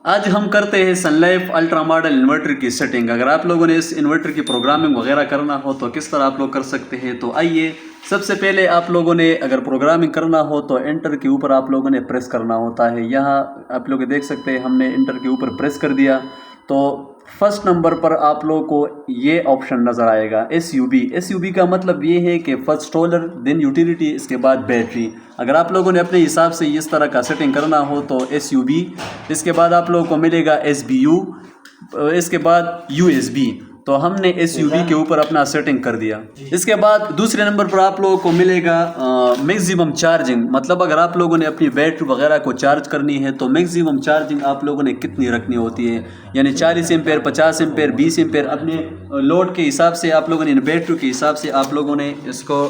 آج ہم کرتے ہیں سن لائف الٹرا ماڈل انورٹر کی سیٹنگ۔ اگر آپ لوگوں نے اس انورٹر کی پروگرامنگ وغیرہ کرنا ہو تو کس طرح آپ لوگ کر سکتے ہیں، تو آئیے سب سے پہلے آپ لوگوں نے اگر پروگرامنگ کرنا ہو تو انٹر کے اوپر آپ لوگوں نے پریس کرنا ہوتا ہے۔ یہاں آپ لوگ دیکھ سکتے ہیں ہم نے انٹر کے اوپر پریس کر دیا تو فرسٹ نمبر پر آپ لوگوں کو یہ آپشن نظر آئے گا S U B. S U B کا مطلب یہ ہے کہ فرسٹ سولر دین یوٹیلیٹی، اس کے بعد بیٹری۔ اگر آپ لوگوں نے اپنے حساب سے اس طرح کا سیٹنگ کرنا ہو تو ایس یو بی، اس کے بعد آپ لوگوں کو ملے گا ایس بی یو، اس کے بعد یو ایس بی۔ تو ہم نے ایس یو بی کے اوپر اپنا سیٹنگ کر دیا۔ اس کے بعد دوسرے نمبر پر آپ لوگوں کو ملے گا میگزیمم چارجنگ، مطلب اگر آپ لوگوں نے اپنی بیٹری وغیرہ کو چارج کرنی ہے تو میگزیمم چارجنگ آپ لوگوں نے کتنی رکھنی ہوتی ہے، یعنی 40 ایمپیئر، 50 ایمپیئر، 20 ایمپیئر، اپنے لوڈ کے حساب سے آپ لوگوں نے، بیٹری کے حساب سے آپ لوگوں نے اس کو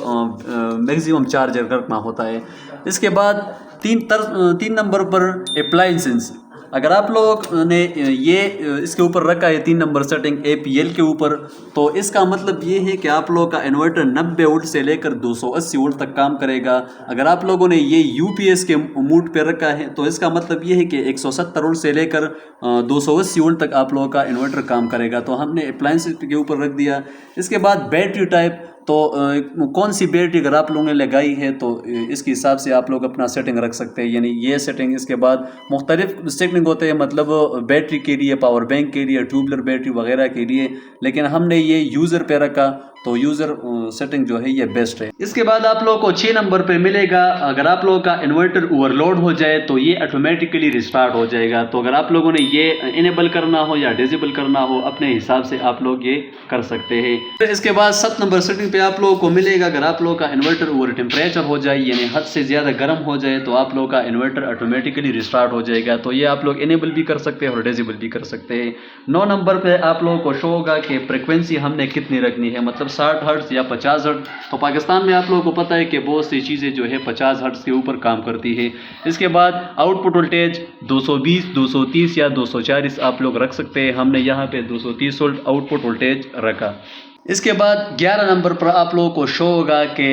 میگزیمم چارج رکھنا ہوتا ہے۔ اس کے بعد تین نمبر پر اپلائنسز، اگر آپ لوگ نے یہ اس کے اوپر رکھا ہے 3 number setting A P L کے اوپر، تو اس کا مطلب یہ ہے کہ آپ لوگوں کا انورٹر 90 وولٹ سے لے کر 280 وولٹ تک کام کرے گا۔ اگر آپ لوگوں نے یہ یو پی ایس کے موڈ پہ رکھا ہے تو اس کا مطلب یہ ہے کہ 170 وولٹ سے لے کر 280 وولٹ تک آپ لوگوں کا انورٹر کام کرے گا۔ تو ہم نے اپلائنسز کے اوپر رکھ دیا۔ اس کے بعد بیٹری ٹائپ، تو کون سی بیٹری اگر آپ لوگوں نے لگائی ہے تو اس کے حساب سے آپ لوگ اپنا سیٹنگ رکھ سکتے ہیں، یعنی یہ سیٹنگ۔ اس کے بعد مختلف سیٹنگ ہوتے ہیں، مطلب بیٹری کے لیے، پاور بینک کے لیے، ٹیوبلر بیٹری وغیرہ کے لیے، لیکن ہم نے یہ یوزر پہ رکھا تو یوزر سیٹنگ جو ہے یہ بیسٹ ہے۔ اس کے بعد آپ لوگوں کو 6 نمبر پہ ملے گا اگر آپ لوگوں کا انورٹر اوور لوڈ ہو جائے تو یہ آٹومیٹیکلی ریسٹارٹ ہو جائے گا۔ تو اگر آپ لوگوں نے یہ انیبل کرنا ہو یا ڈیزیبل کرنا ہو اپنے حساب سے آپ لوگ یہ کر سکتے ہیں۔ اس کے بعد 7 نمبر سیٹنگ پہ آپ لوگوں کو ملے گا اگر آپ لوگوں کا انورٹر اوور ٹیمپریچر ہو جائے، یعنی حد سے زیادہ گرم ہو جائے، تو آپ لوگوں کا انورٹر آٹومیٹیکلی ریسٹارٹ ہو جائے گا۔ تو یہ آپ لوگ انیبل بھی کر سکتے ہیں اور ڈیزیبل بھی کر سکتے ہیں۔ 9 نمبر پہ آپ لوگوں کو شو ہوگا کہ فریکوینسی ہم نے کتنی رکھنی ہے، مطلب 60 ہرٹز یا 50 ہرٹز۔ تو پاکستان میں آپ لوگوں کو پتہ ہے کہ بہت سی چیزیں جو ہے 50 ہرٹز کے اوپر کام کرتی ہے۔ اس کے بعد آؤٹ پٹ وولٹیج 220، 230 یا 240 آپ لوگ رکھ سکتے ہیں۔ ہم نے یہاں پہ 230 وولٹ آؤٹ پٹ وولٹیج رکھا۔ اس کے بعد 11 نمبر پر آپ لوگوں کو شو ہوگا کہ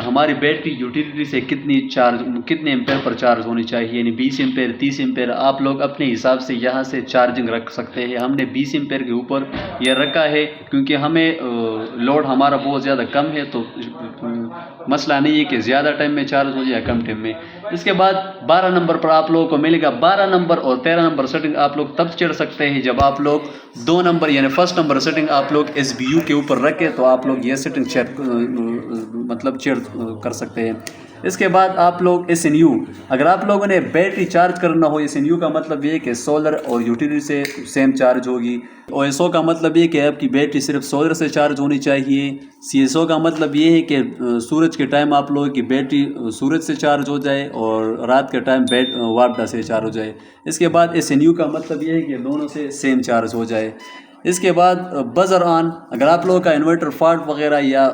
ہماری بیٹری یوٹیلیٹی سے کتنے ایمپیئر پر چارج ہونی چاہیے، یعنی 20 ایمپیئر، 30 ایمپیئر۔ آپ لوگ اپنے حساب سے یہاں سے چارجنگ رکھ سکتے ہیں۔ ہم نے 20 ایمپیئر کے اوپر یہ رکھا ہے کیونکہ ہمیں لوڈ ہمارا بہت زیادہ کم ہے، تو مسئلہ نہیں ہے کہ زیادہ ٹائم میں چارج ہو جائے یا کم ٹائم میں۔ اس کے بعد 12 نمبر پر آپ لوگوں کو ملے گا 12 نمبر اور 13 نمبر سیٹنگ آپ لوگ تب چڑھ سکتے ہیں جب آپ لوگ 2 نمبر یعنی فرسٹ نمبر سیٹنگ آپ لوگ ایس بی یو کے اوپر رکھیں، تو آپ لوگ یہ سیٹنگ مطلب چڑھ کر سکتے ہیں۔ اس کے بعد آپ لوگ ایس این یو، اگر آپ لوگوں نے بیٹری چارج کرنا ہو، ایس این یو کا مطلب یہ ہے کہ سولر اور یوٹیلیٹی سے سیم چارج ہوگی۔ او ایس او کا مطلب یہ کہ آپ کی بیٹری صرف سولر سے چارج ہونی چاہیے۔ سی ایس او کا مطلب یہ ہے کہ سورج کے ٹائم آپ لوگوں کی بیٹری سورج سے چارج ہو جائے اور رات کے ٹائم واپڈا سے چارج ہو جائے۔ اس کے بعد ایس این یو کا مطلب یہ ہے کہ دونوں سے سیم چارج ہو جائے۔ اس کے بعد بزر آن، اگر آپ لوگوں کا انورٹر فالٹ وغیرہ یا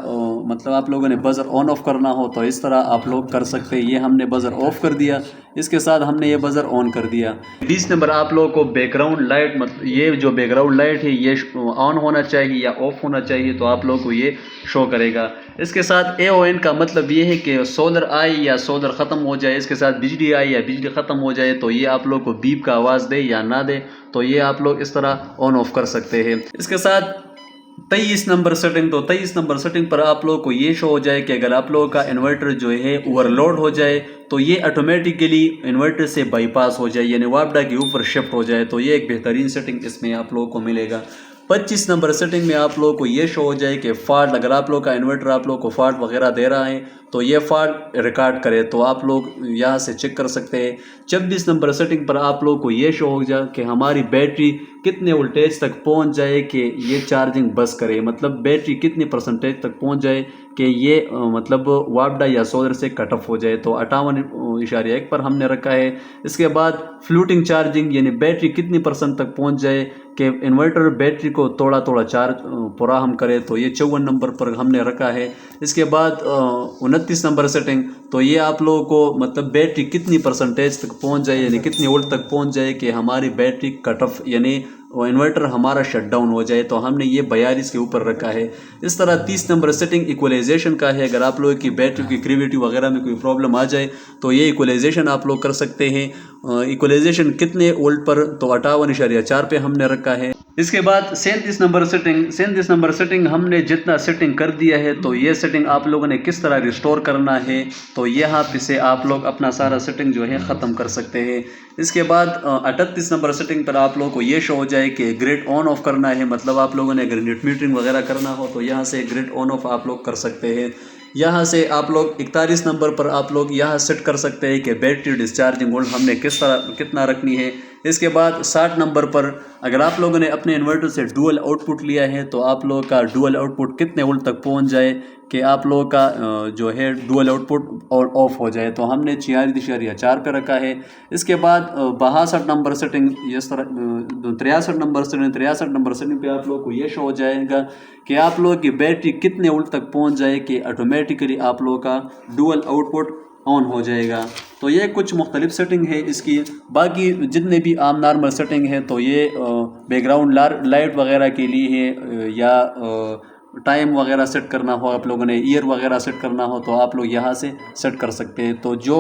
مطلب آپ لوگوں نے بزر آن آف کرنا ہو تو اس طرح آپ لوگ کر سکتے ہیں۔ یہ ہم نے بزر آف کر دیا، اس کے ساتھ ہم نے یہ بزر آن کر دیا۔ 20 نمبر آپ لوگوں کو بیک گراؤنڈ لائٹ، مطلب یہ جو بیک گراؤنڈ لائٹ ہے یہ آن ہونا چاہیے یا آف ہونا چاہیے، تو آپ لوگوں کو یہ شو کرے گا۔ اس کے ساتھ اے او این کا مطلب یہ ہے کہ سولر آئے یا سولر ختم ہو جائے، اس کے ساتھ بجلی آئے یا بجلی ختم ہو جائے تو یہ آپ لوگ کو بیپ کا آواز دے یا نہ دے، تو یہ آپ لوگ اس طرح آن آف کر سکتے ہیں۔ اس کے ساتھ 23 نمبر سیٹنگ، تو 23 نمبر سیٹنگ پر آپ لوگوں کو یہ شو ہو جائے کہ اگر آپ لوگوں کا انورٹر جو ہے اوور لوڈ ہو جائے تو یہ آٹومیٹیکلی انورٹر سے بائی پاس ہو جائے، یعنی واپڈا کے اوپر شفٹ ہو جائے، تو یہ ایک بہترین سیٹنگ اس میں آپ لوگوں کو ملے گا۔ 25 نمبر سیٹنگ میں آپ لوگوں کو یہ شو ہو جائے کہ فالٹ، اگر آپ لوگوں کا انورٹر آپ لوگوں کو فالٹ وغیرہ دے رہا ہے تو یہ فالٹ ریکارڈ کرے، تو آپ لوگ یہاں سے چیک کر سکتے ہیں۔ 26 نمبر سیٹنگ پر آپ لوگوں کو یہ شو ہو جائے کہ ہماری بیٹری کتنے وولٹیج تک پہنچ جائے کہ یہ چارجنگ بس کرے، مطلب بیٹری کتنی پرسنٹیج تک پہنچ جائے کہ یہ مطلب واپڈا یا سولر سے کٹ آف ہو جائے، تو 58.1 پر ہم نے رکھا ہے۔ اس کے بعد فلوٹنگ چارجنگ، یعنی بیٹری کتنی پرسنٹ تک پہنچ جائے کہ انورٹر بیٹری کو تھوڑا تھوڑا چارج فراہم کرے، تو یہ 54 نمبر پر ہم نے رکھا ہے۔ اس کے بعد 29 نمبر سیٹنگ، تو یہ آپ لوگوں کو مطلب بیٹری کتنی پرسنٹیج تک پہنچ جائے، یعنی کتنی وولٹ تک پہنچ جائے کہ ہماری بیٹری کٹ آف یعنی انورٹر ہمارا شٹ ڈاؤن ہو جائے تو ہم نے یہ 42 کے اوپر رکھا ہے۔ اس طرح 30 نمبر سیٹنگ ایکولائزیشن کا ہے، اگر آپ لوگوں کی بیٹری کی گریویٹی وغیرہ میں کوئی پرابلم آ جائے تو یہ ایکولائزیشن آپ لوگ کر سکتے ہیں۔ ایکولائزیشن کتنے وولٹ پر، تو 58.4 پہ ہم نے رکھا ہے۔ اس کے بعد 37 نمبر سیٹنگ ہم نے جتنا سیٹنگ کر دیا ہے، تو یہ سیٹنگ آپ لوگوں نے کس طرح ریسٹور کرنا ہے، تو یہاں پہ سے آپ لوگ اپنا سارا سیٹنگ جو ہے ختم کر سکتے ہیں۔ اس کے بعد 38 نمبر سیٹنگ پر آپ لوگوں کو یہ شو ہو جائے کہ گریڈ آن آف کرنا ہے، مطلب آپ لوگوں نے اگر نیٹ میٹرنگ وغیرہ کرنا ہو تو یہاں سے گریڈ آن آف آپ لوگ کر سکتے ہیں۔ یہاں سے آپ لوگ 41 نمبر پر آپ لوگ یہاں سیٹ کر سکتے ہیں کہ بیٹری ڈسچارجنگ وولٹ ہم نے کس طرح کتنا رکھنی ہے۔ اس کے بعد 60 نمبر پر اگر آپ لوگوں نے اپنے انورٹر سے ڈوئل آؤٹ پٹ لیا ہے تو آپ لوگوں کا ڈوئل آؤٹ پٹ کتنے وولٹ تک پہنچ جائے کہ آپ لوگوں کا جو ہے ڈوئل آؤٹ پٹ اور آف ہو جائے، تو ہم نے 46.4 پہ رکھا ہے۔ اس کے بعد 62 نمبر سیٹنگ، اس طرح 63 نمبر سیٹنگ پہ آپ لوگوں کو یہ شو ہو جائے گا کہ آپ لوگوں کی بیٹری کتنے وولٹ تک پہنچ جائے کہ آٹومیٹیکلی آپ لوگوں کا ڈوئل آؤٹ پٹ آن ہو جائے گا۔ تو یہ کچھ مختلف سیٹنگ ہے اس کی۔ باقی جتنے بھی عام نارمل سیٹنگ ہے تو یہ بیک گراؤنڈ لائٹ وغیرہ کے لیے ہے، یا ٹائم وغیرہ سیٹ کرنا ہو، آپ لوگوں نے ایئر وغیرہ سیٹ کرنا ہو تو آپ لوگ یہاں سے سیٹ کر سکتے ہیں۔ تو جو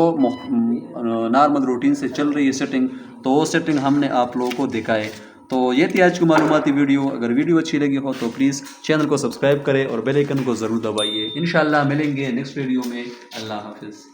نارمل روٹین سے چل رہی ہے سیٹنگ، تو وہ سیٹنگ ہم نے آپ لوگوں کو دکھائے۔ تو یہ تھی آج کی معلوماتی ویڈیو۔ اگر ویڈیو اچھی لگی ہو تو پلیز چینل کو سبسکرائب کریں اور بیل آئیکن کو ضرور دبائیے۔ انشاءاللہ ملیں گے نیکسٹ ویڈیو میں۔ اللہ حافظ۔